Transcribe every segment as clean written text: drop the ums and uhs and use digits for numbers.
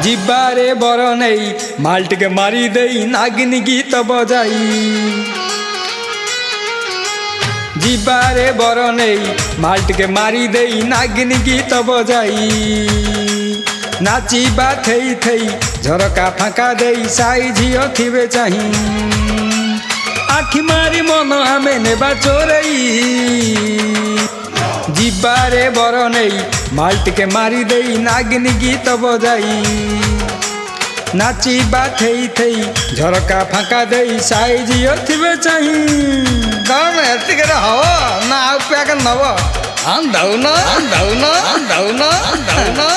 जिबारे बर नहीं माल्ट के मारी दई नागिन गीत बजाई। जिबारे बर नहीं माल्ट के मारी दई नागिन गीत बजाई। नाचिबा थई थई झरका फाँका दई साई झियो थिबे चाही। आखि मारी मन आमे नेबा चोरई। जिबारे बर नहीं माल्ट के मारी दई नागिन गीत बजाई। नाचिबा थई थई झरका फाँका दई साई झियो थिबे चाही। कौन एतिक हव ना आउ प्याक नव हम दौन दौन दौन दौन।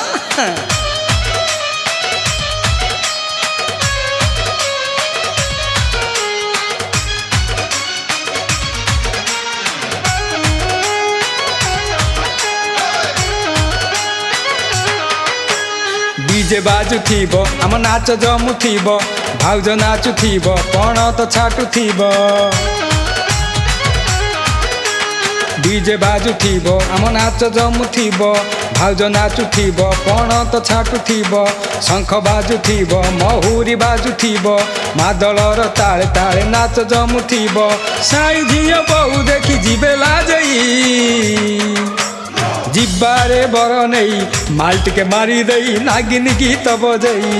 डीजे बाजू थीब आम नाच जमु थीब भाउज नाचु थीब पण तो छाटु थीब। डीजे बाजू थीब आम नाच जमु थीब भाउज नाचु थीब पण तो छाटु थीब। शंख बाजू थीब महुरी बाजू थीब मादलर ताले ताले नाच जमु थीब। साई झियो बहु देखी जिबे लाजई। जिबारे बर नहीं माल्ट के मारी दई नागिन गीत बजाई।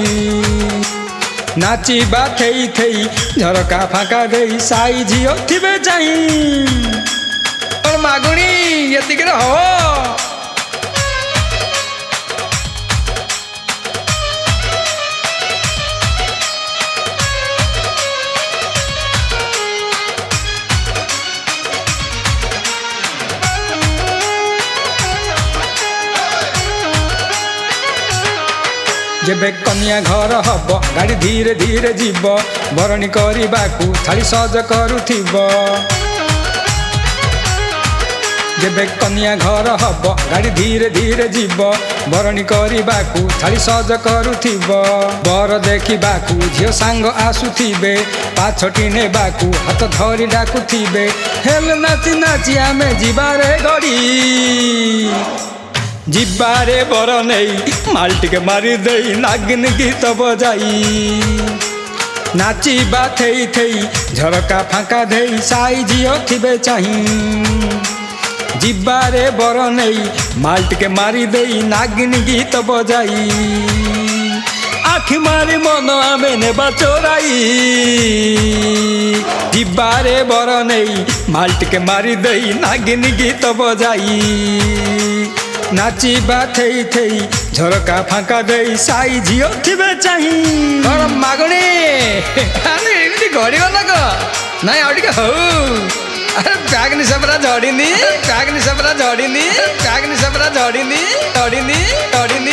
नाचिबा थई थई झरका फाँका दई साई झियो थिबे चाही। और मागुणी एतिक हव जेबे कन्या घर हब गाड़ी धीरे धीरे जीव बरणी करबाकू थाली सज करुथिब। जेबे कन्या घर हब गाड़ी धीरे धीरे जीव बरणी करबाकू थाली सज करुथिब। बर देखिबाकू झियो सांग आसुथिबे पाछटी नेबाकू हाथ धरी डाकुथिबे। हेल नाची नाची आमे जिबारे गड़ी। जिबारे बर नहीं माल्ट के मारी दई नागिन गीत बजाई। नाचिबा थई थई झरका फाँका दई साई झियो थिबे चाही। जिबारे बर नहीं माल्ट के मारी दई नागिन गीत बजाई। आखि मारी मन आमे नेबा चोराई। जिबारे बर नहीं माल्ट के मारी दई नागिन गीत बजाई। नाचिबा थई थई झरका फाँका दई साई झियो थिबे चाही। कौन मागुणी अरे एमती घड़ी गल क नाई आउ टिके हौ। अरे प्याक निशा झड़ीनी प्याक निशा झड़ीनी प्याक निशा झड़ीनी झड़ीनी झड़ीनी।